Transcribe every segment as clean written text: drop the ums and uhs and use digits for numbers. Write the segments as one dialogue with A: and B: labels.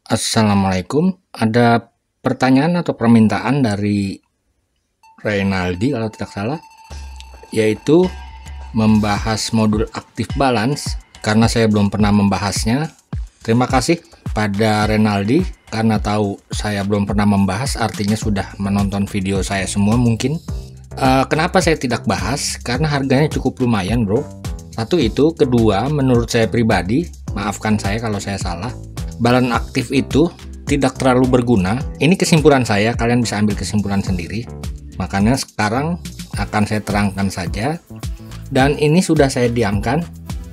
A: Assalamualaikum. Ada pertanyaan atau permintaan dari Reynaldi kalau tidak salah, yaitu membahas modul aktif balance karena saya belum pernah membahasnya. Terima kasih pada Reynaldi karena tahu saya belum pernah membahas, artinya sudah menonton video saya semua mungkin. Kenapa saya tidak bahas? Karena harganya cukup lumayan, bro. Satu itu, kedua, menurut saya pribadi, maafkan saya kalau saya salah, balance aktif itu tidak terlalu berguna. Ini kesimpulan saya, kalian bisa ambil kesimpulan sendiri. Makanya sekarang akan saya terangkan saja. Dan ini sudah saya diamkan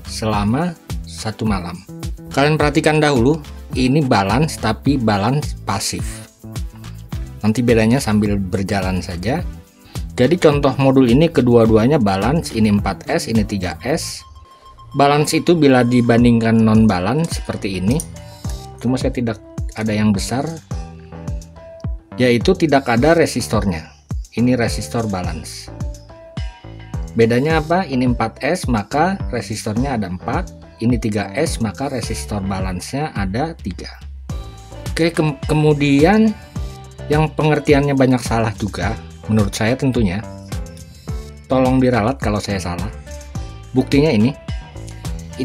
A: selama 1 malam. Kalian perhatikan dahulu, ini balance tapi balance pasif. Nanti bedanya sambil berjalan saja. Jadi contoh modul ini kedua-duanya balance, ini 4S, ini 3S. Balance itu bila dibandingkan non balance seperti ini, cuma saya tidak ada yang besar, yaitu tidak ada resistornya. Ini resistor balance. Bedanya apa? Ini 4S maka resistornya ada 4, ini 3S maka resistor balance-nya ada 3. Oke, kemudian yang pengertiannya banyak salah juga menurut saya tentunya. Tolong diralat kalau saya salah. Buktinya ini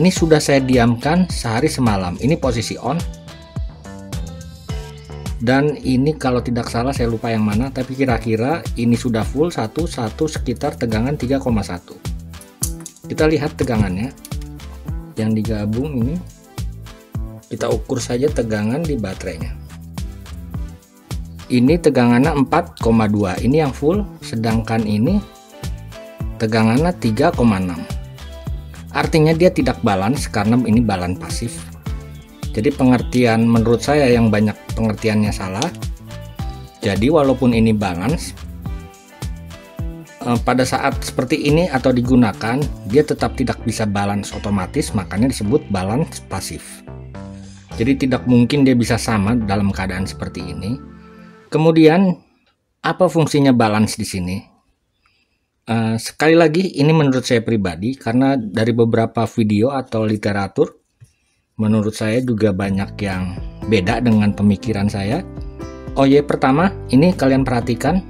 A: sudah saya diamkan sehari semalam. Ini posisi on. Dan ini kalau tidak salah saya lupa yang mana, tapi kira-kira ini sudah full 1 sekitar tegangan 3,1. Kita lihat tegangannya yang digabung ini, kita ukur saja tegangan di baterainya. Ini tegangannya 4,2, ini yang full, sedangkan ini tegangannya 3,6. Artinya dia tidak balance karena ini balance pasif. Jadi pengertian menurut saya yang banyak pengertiannya salah. Jadi walaupun ini balance, pada saat seperti ini atau digunakan, dia tetap tidak bisa balance otomatis, makanya disebut balance pasif. Jadi tidak mungkin dia bisa sama dalam keadaan seperti ini. Kemudian apa fungsinya balance di sini? Sekali lagi ini menurut saya pribadi, karena dari beberapa video atau literatur menurut saya juga banyak yang beda dengan pemikiran saya. Pertama, ini kalian perhatikan,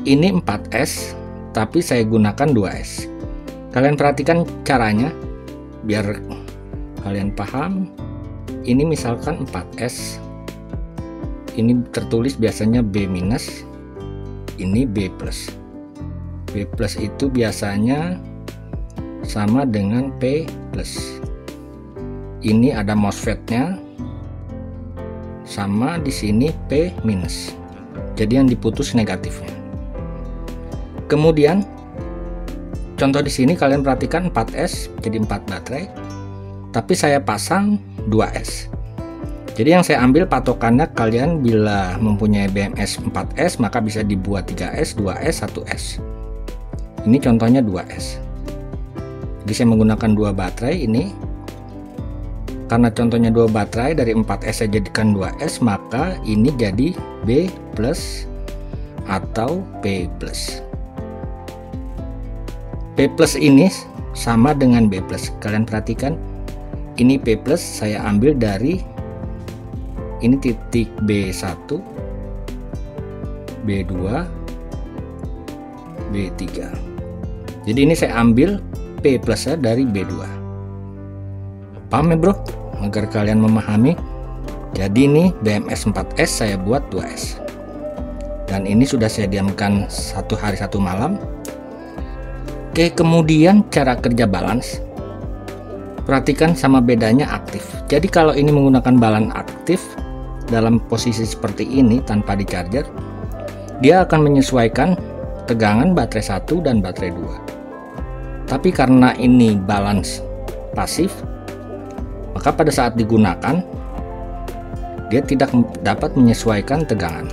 A: ini 4S tapi saya gunakan 2S. Kalian perhatikan caranya biar kalian paham. Ini misalkan 4S, ini tertulis biasanya B minus, ini B plus. B plus itu biasanya sama dengan P plus. Ini ada MOSFET-nya, sama di sini P minus. Jadi yang diputus negatifnya. Kemudian contoh di sini kalian perhatikan 4S jadi 4 baterai, tapi saya pasang 2S. Jadi yang saya ambil patokannya, kalian bila mempunyai BMS 4S maka bisa dibuat 3S, 2S, 1S. Ini contohnya 2S. Jadi saya menggunakan 2 baterai ini. Karena contohnya 2 baterai, dari 4S saya jadikan 2S, maka ini jadi B plus atau P plus. P plus ini sama dengan B plus. Kalian perhatikan, ini P plus saya ambil dari ini titik B1, B2, B3. Jadi ini saya ambil P plusnya dari B2. Paham ya bro? Agar kalian memahami. Jadi ini BMS 4S saya buat 2S. Dan ini sudah saya diamkan 1 hari 1 malam. Oke, kemudian cara kerja balance. Perhatikan sama bedanya aktif. Jadi kalau ini menggunakan balance aktif dalam posisi seperti ini tanpa di charger, dia akan menyesuaikan tegangan baterai 1 dan baterai 2. Tapi karena ini balance pasif, maka pada saat digunakan dia tidak dapat menyesuaikan tegangan.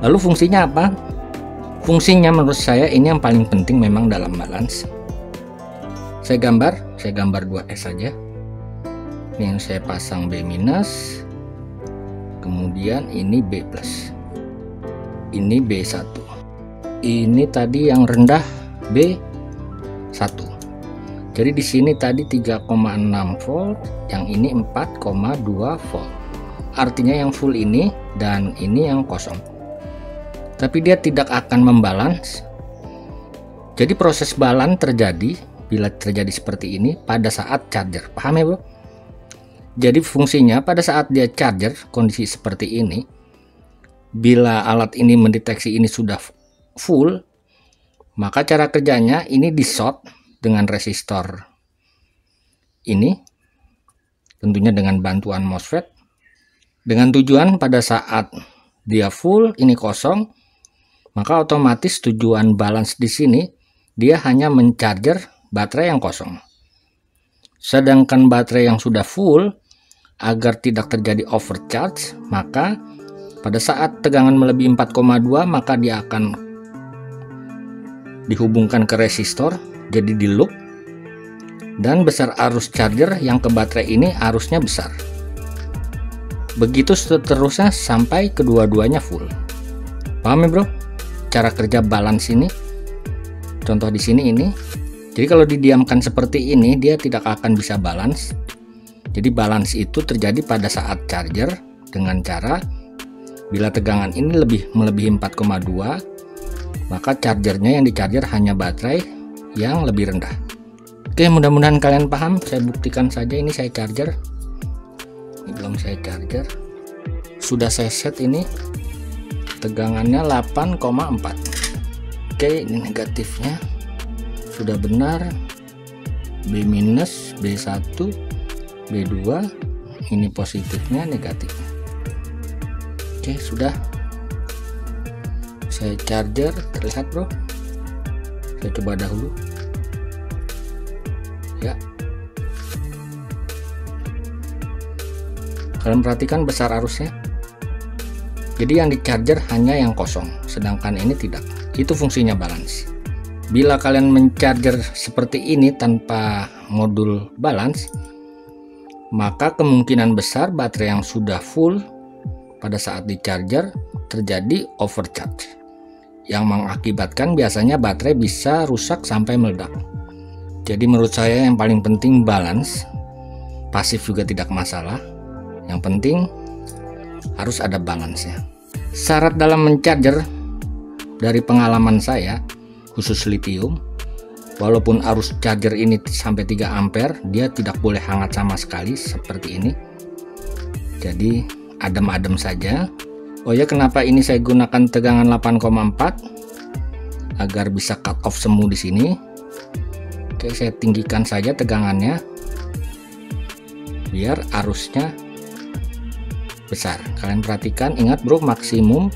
A: Lalu fungsinya apa? Fungsinya menurut saya ini yang paling penting memang dalam balance. Saya gambar 2S saja. Ini yang saya pasang B minus, kemudian ini B plus, ini B1, ini tadi yang rendah B1. Jadi di sini tadi 3,6 volt, yang ini 4,2 volt. artinya yang full ini dan ini yang kosong. Tapi dia tidak akan membalance. Jadi proses balance terjadi bila terjadi seperti ini pada saat charger. Paham ya bro? Jadi fungsinya pada saat dia charger kondisi seperti ini, bila alat ini mendeteksi ini sudah full, maka cara kerjanya ini di short dengan resistor ini, tentunya dengan bantuan MOSFET, dengan tujuan pada saat dia full ini kosong, maka otomatis tujuan balance di sini dia hanya mencharger baterai yang kosong. Sedangkan baterai yang sudah full, agar tidak terjadi overcharge, maka pada saat tegangan melebihi 4,2 maka dia akan dihubungkan ke resistor, jadi di loop, dan besar arus charger yang ke baterai ini arusnya besar. Begitu seterusnya sampai kedua-duanya full. Paham ya bro? Cara kerja balance ini. Contoh di sini ini. Jadi kalau didiamkan seperti ini dia tidak akan bisa balance. Jadi balance itu terjadi pada saat charger dengan cara bila tegangan ini melebihi 4,2, maka chargernya yang di-charger hanya baterai yang lebih rendah. Oke, mudah-mudahan kalian paham. Saya buktikan saja, ini saya charger. Ini belum saya charger. Sudah saya set ini. Tegangannya 8,4. Oke, ini negatifnya. Sudah benar. B minus, B1, B2. Ini positifnya, negatifnya. Oke, sudah. Saya charger, terlihat bro. Saya coba dahulu. Ya, kalian perhatikan besar arusnya. Jadi yang di charger hanya yang kosong, sedangkan ini tidak. Itu fungsinya balance. Bila kalian mencharger seperti ini tanpa modul balance, maka kemungkinan besar baterai yang sudah full pada saat di charger terjadi overcharge, yang mengakibatkan biasanya baterai bisa rusak sampai meledak. Jadi menurut saya yang paling penting balance. Pasif juga tidak masalah, yang penting harus ada balance-nya. Syarat dalam mencharger dari pengalaman saya khusus lithium, walaupun arus charger ini sampai 3 ampere, dia tidak boleh hangat sama sekali seperti ini. Jadi adem-adem saja. Oh ya, kenapa ini saya gunakan tegangan 8,4 agar bisa cut off semu di sini. Oke, saya tinggikan saja tegangannya biar arusnya besar. Kalian perhatikan, ingat bro, maksimum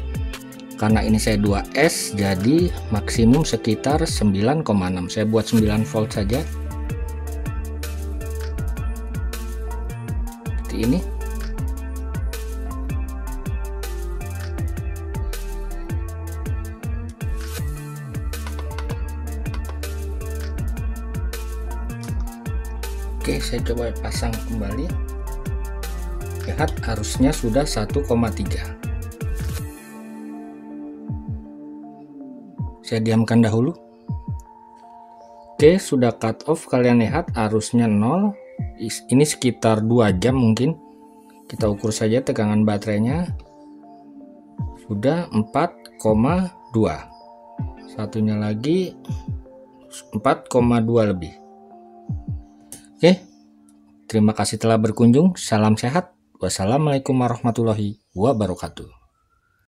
A: karena ini saya 2S, jadi maksimum sekitar 9,6. Saya buat 9 volt saja. Seperti ini. Oke, saya coba pasang kembali. Lihat arusnya sudah 1,3. Saya diamkan dahulu. Oke, sudah cut off. Kalian lihat arusnya 0. Ini sekitar 2 jam mungkin. Kita ukur saja tegangan baterainya. Sudah 4,2. Satunya lagi 4,2 lebih. Oke, terima kasih telah berkunjung. Salam sehat. Wassalamualaikum warahmatullahi wabarakatuh.